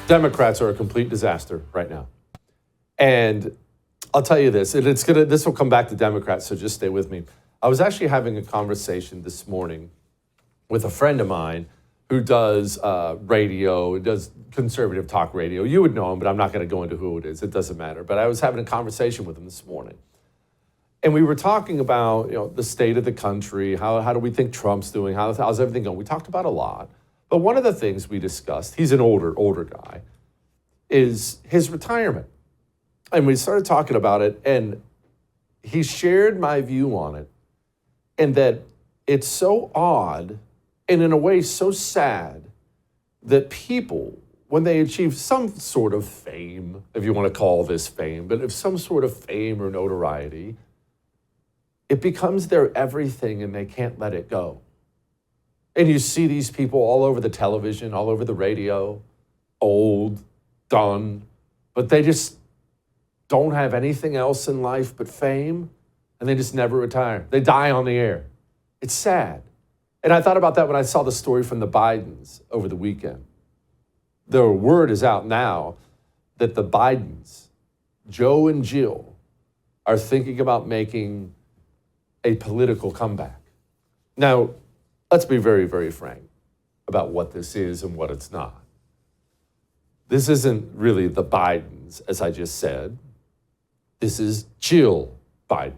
Democrats are a complete disaster right now. And I'll tell you this, and this will come back to Democrats, so just stay with me. I was actually having a conversation this morning with a friend of mine who does radio, does conservative talk radio. You would know him, but I'm not going to go into who it is. It doesn't matter. But I was having a conversation with him this morning. And we were talking about, the state of the country, how do we think Trump's doing, how's everything going? We talked about a lot. But one of the things we discussed, he's an older guy, is his retirement. And we started talking about it, and he shared my view on it, and that it's so odd and in a way so sad that people, when they achieve some sort of fame, if you want to call this fame, but if some sort of fame or notoriety, it becomes their everything and they can't let it go. And you see these people all over the television, all over the radio, old, done, but they just don't have anything else in life but fame, and they just never retire. They die on the air. It's sad. And I thought about that when I saw the story from the Bidens over the weekend. The word is out now that the Bidens, Joe and Jill, are thinking about making a political comeback. Now, let's be very, very frank about what this is and what it's not. This isn't really the Bidens, as I just said. This is Jill Biden.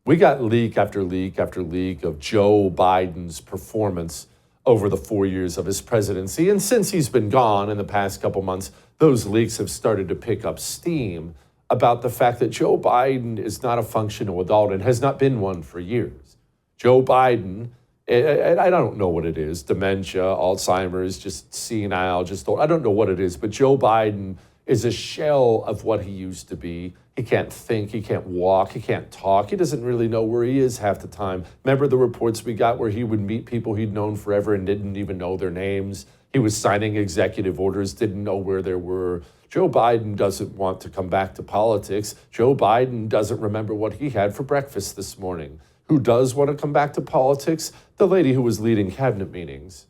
We got leak after leak after leak of Joe Biden's performance over the 4 years of his presidency. And since he's been gone in the past couple months, those leaks have started to pick up steam about the fact that Joe Biden is not a functional adult and has not been one for years. Joe Biden, and I don't know what it is, dementia, Alzheimer's, just senile, just old. I don't know what it is, but Joe Biden is a shell of what he used to be. He can't think, he can't walk, he can't talk. He doesn't really know where he is half the time. Remember the reports we got where he would meet people he'd known forever and didn't even know their names? He was signing executive orders, didn't know where they were. Joe Biden doesn't want to come back to politics. Joe Biden doesn't remember what he had for breakfast this morning. Who does want to come back to politics? The lady who was leading cabinet meetings.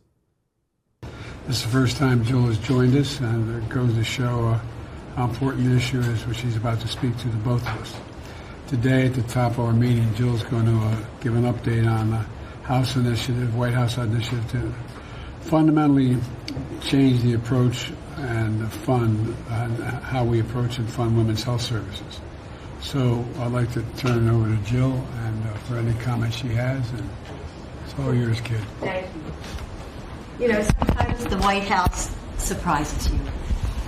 This is the first time Jill has joined us, and it goes to show how important the issue is, which she's about to speak to the both of us. Today, at the top of our meeting, Jill's going to give an update on the House initiative, White House initiative, to fundamentally change the approach and the fund, and how we approach and fund women's health services. So I'd like to turn it over to Jill and for any comments she has, and it's all yours, kid. Thank you. Sometimes the White House surprises you.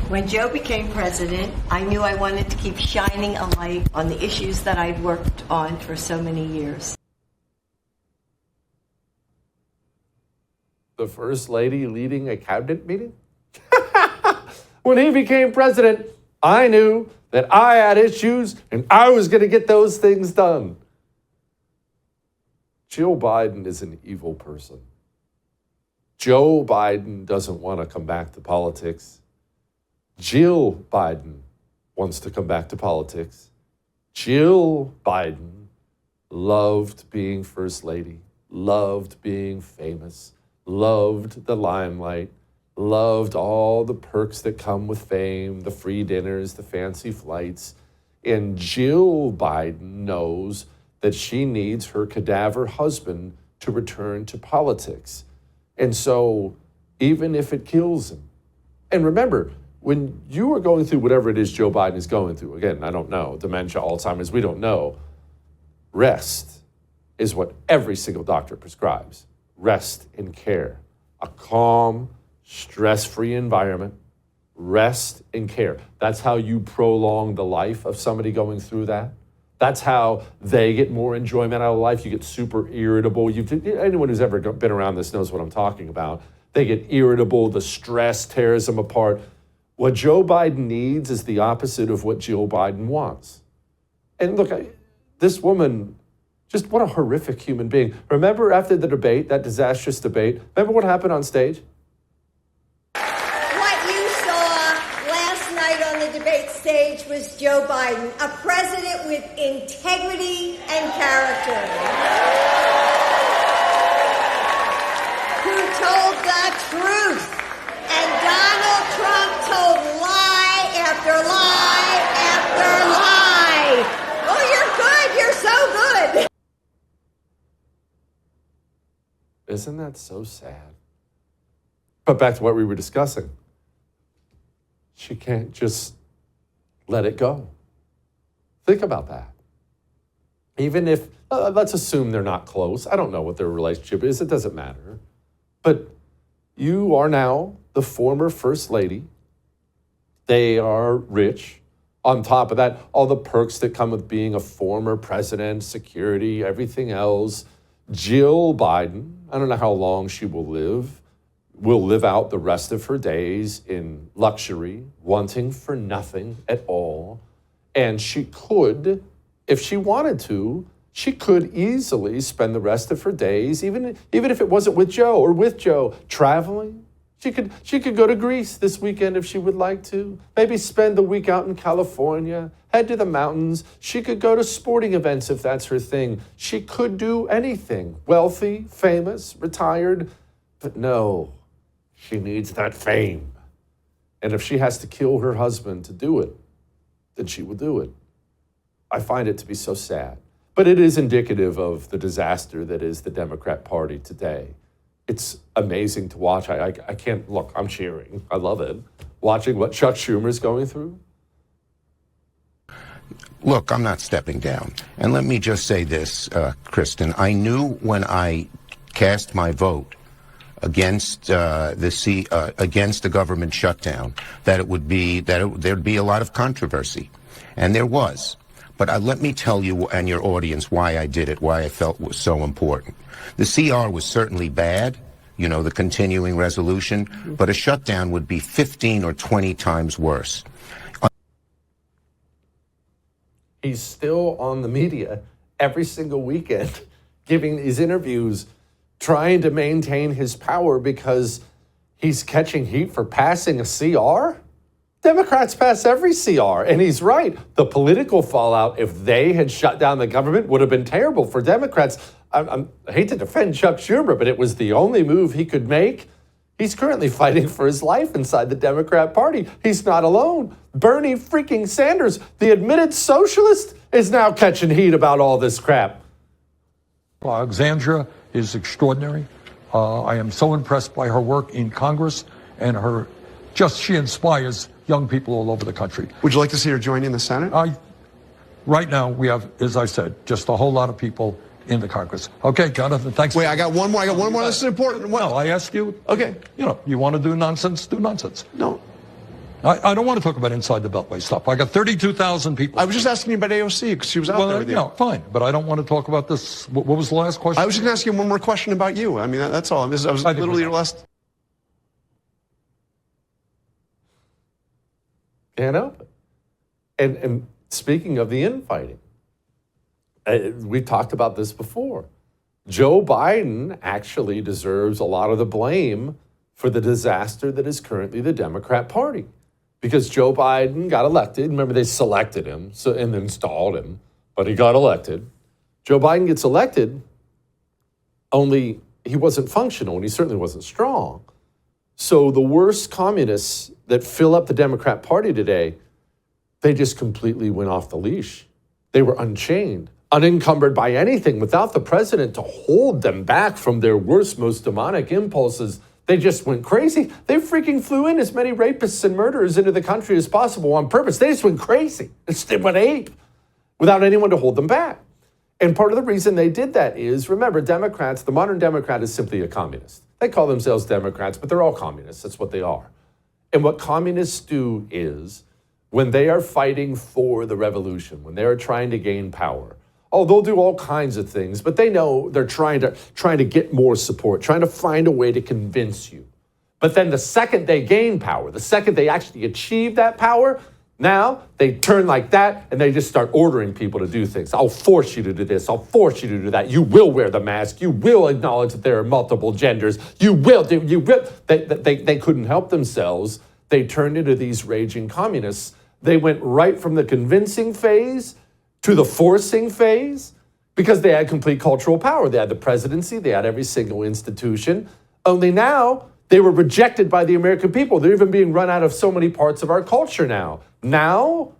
When Joe became president, I knew I wanted to keep shining a light on the issues that I'd worked on for so many years. The first lady leading a cabinet meeting? When he became president, I knew that I had issues and I was going to get those things done. Jill Biden is an evil person. Joe Biden doesn't want to come back to politics. Jill Biden wants to come back to politics. Jill Biden loved being first lady, loved being famous, loved the limelight, loved all the perks that come with fame, the free dinners, the fancy flights. And Jill Biden knows that she needs her cadaver husband to return to politics. And so even if it kills him, and remember, when you are going through whatever it is Joe Biden is going through, again, I don't know, dementia, Alzheimer's, we don't know, rest is what every single doctor prescribes. Rest and care. A calm, stress-free environment, rest and care. That's how you prolong the life of somebody going through that. That's how they get more enjoyment out of life. You get super irritable. Anyone who's ever been around this knows what I'm talking about. They get irritable. The stress tears them apart. What Joe Biden needs is the opposite of what Jill Biden wants. And look, this woman, just what a horrific human being. Remember after the debate, that disastrous debate, remember what happened on stage? What you saw last night on the debate stage was Joe Biden, a president with integrity and character, who told the truth and Donald Trump told lie after lie after lie. Oh, you're good. You're so good. Isn't that so sad? But back to what we were discussing. She can't just let it go. Think about that. Even if, let's assume they're not close. I don't know what their relationship is. It doesn't matter. But you are now the former First Lady. They are rich. On top of that, all the perks that come with being a former president, security, everything else. Jill Biden, I don't know how long she will live out the rest of her days in luxury, wanting for nothing at all. And she could, if she wanted to, she could easily spend the rest of her days, even if it wasn't with Joe or with Joe, traveling. She could go to Greece this weekend if she would like to. Maybe spend the week out in California, head to the mountains. She could go to sporting events if that's her thing. She could do anything. Wealthy, famous, retired. But no, she needs that fame. And if she has to kill her husband to do it, then she will do it. I find it to be so sad. But it is indicative of the disaster that is the Democrat Party today. It's amazing to watch. I can't, look, I'm cheering. I love it. Watching what Chuck Schumer's going through. Look, I'm not stepping down. And let me just say this, Kristen. I knew when I cast my vote against against the government shutdown that there'd be a lot of controversy, and there was. But let me tell you and your audience why I did it, why I felt it was so important. The CR was certainly bad, the continuing resolution, but a shutdown would be 15 or 20 times worse. He's still on the media every single weekend, giving these interviews, trying to maintain his power because he's catching heat for passing a CR? Democrats pass every CR, and he's right. The political fallout, if they had shut down the government, would have been terrible for Democrats. I hate to defend Chuck Schumer, but it was the only move he could make. He's currently fighting for his life inside the Democrat Party. He's not alone. Bernie freaking Sanders, the admitted socialist, is now catching heat about all this crap. Alexandria is extraordinary. I am so impressed by her work in Congress and she inspires young people all over the country. Would you like to see her join in the Senate? Right now, we have, as I said, just a whole lot of people in the Congress. Okay, Jonathan, thanks. Wait, I got one more. This is important. No, I ask you. Okay. You want to do nonsense, do nonsense. No. I don't want to talk about inside the Beltway stuff. I got 32,000 people. I was just asking you about AOC because she was out there with you. Fine, but I don't want to talk about this. What was the last question? I was just going to ask you one more question about you. I mean, that's all. I was literally your last. Can't help it. And speaking of the infighting, we talked about this before. Joe Biden actually deserves a lot of the blame for the disaster that is currently the Democrat Party. Because Joe Biden got elected. Remember, they selected him and installed him, but he got elected. Joe Biden gets elected, only he wasn't functional and he certainly wasn't strong. So the worst communists that fill up the Democrat Party today, they just completely went off the leash. They were unchained, unencumbered by anything, without the president to hold them back from their worst, most demonic impulses. They just went crazy. They freaking flew in as many rapists and murderers into the country as possible on purpose. They just went crazy. They went ape without anyone to hold them back. And part of the reason they did that is, remember, Democrats, the modern Democrat is simply a communist. They call themselves Democrats, but they're all communists. That's what they are. And what communists do is, when they are fighting for the revolution, when they are trying to gain power, they'll do all kinds of things, but they know they're trying to get more support, trying to find a way to convince you. But then the second they gain power, the second they actually achieve that power, now they turn like that and they just start ordering people to do things. I'll force you to do this. I'll force you to do that. You will wear the mask. You will acknowledge that there are multiple genders. You will. They couldn't help themselves. They turned into these raging communists. They went right from the convincing phase to the forcing phase because they had complete cultural power. They had the presidency. They had every single institution. Only now They were rejected by the American people. They're even being run out of so many parts of our culture now. Now,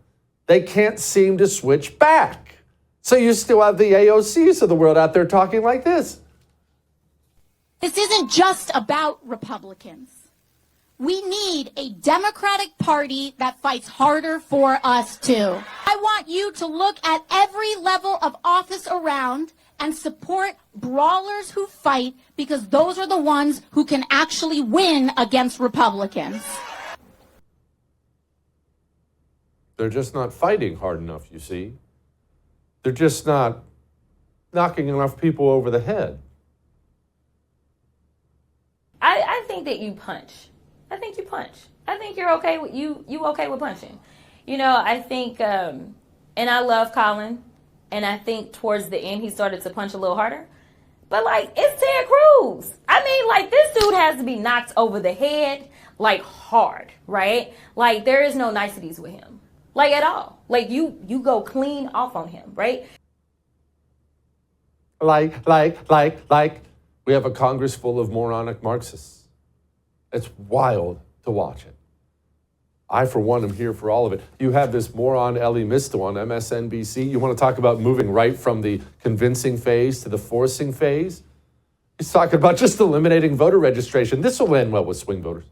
they can't seem to switch back. So you still have the AOCs of the world out there talking like this. This isn't just about Republicans. We need a Democratic Party that fights harder for us too. I want you to look at every level of office around and support brawlers who fight, because those are the ones who can actually win against Republicans. They're just not fighting hard enough, you see. They're just not knocking enough people over the head. I think that you punch. I think you punch. I think you're okay with you okay with punching. You know, I think and I love Colin, and I think towards the end he started to punch a little harder. But like, it's Ted Cruz. I mean, like, this dude has to be knocked over the head, like, hard, right? Like, there is no niceties with him. Like, at all. Like, you go clean off on him, right? Like, we have a Congress full of moronic Marxists. It's wild to watch it. I, for one, am here for all of it. You have this moron Ellie Misto on MSNBC. You want to talk about moving right from the convincing phase to the forcing phase? He's talking about just eliminating voter registration. This will end well with swing voters.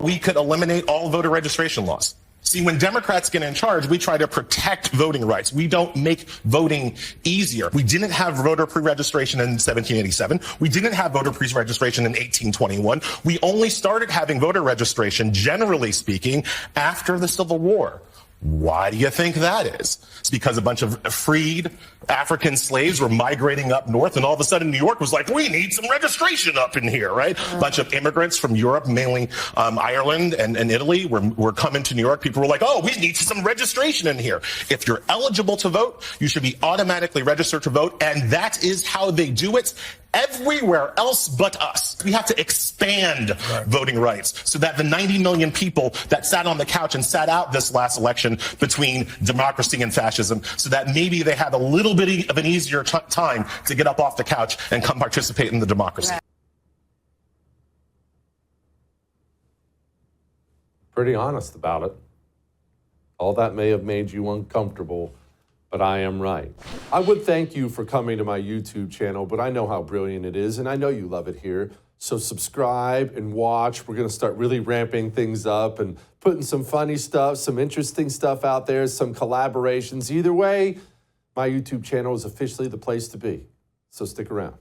We could eliminate all voter registration laws. See, when Democrats get in charge, we try to protect voting rights. We don't make voting easier. We didn't have voter pre-registration in 1787. We didn't have voter pre-registration in 1821. We only started having voter registration, generally speaking, after the Civil War. Why do you think that is? It's because a bunch of freed African slaves were migrating up north, and all of a sudden New York was like, we need some registration up in here, right? A bunch of immigrants from Europe, mainly Ireland and Italy, were coming to New York. People were like, oh, we need some registration in here. If you're eligible to vote, you should be automatically registered to vote, and that is how they do it everywhere else but us. We have to expand voting rights so that the 90 million people that sat on the couch and sat out this last election between democracy and fascism, so that maybe they had a little bit of an easier time to get up off the couch and come participate in the democracy. Pretty honest about it. All that may have made you uncomfortable, but I am right. I would thank you for coming to my YouTube channel, but I know how brilliant it is, and I know you love it here. So subscribe and watch. We're going to start really ramping things up and putting some funny stuff, some interesting stuff out there, some collaborations. Either way, my YouTube channel is officially the place to be. So stick around.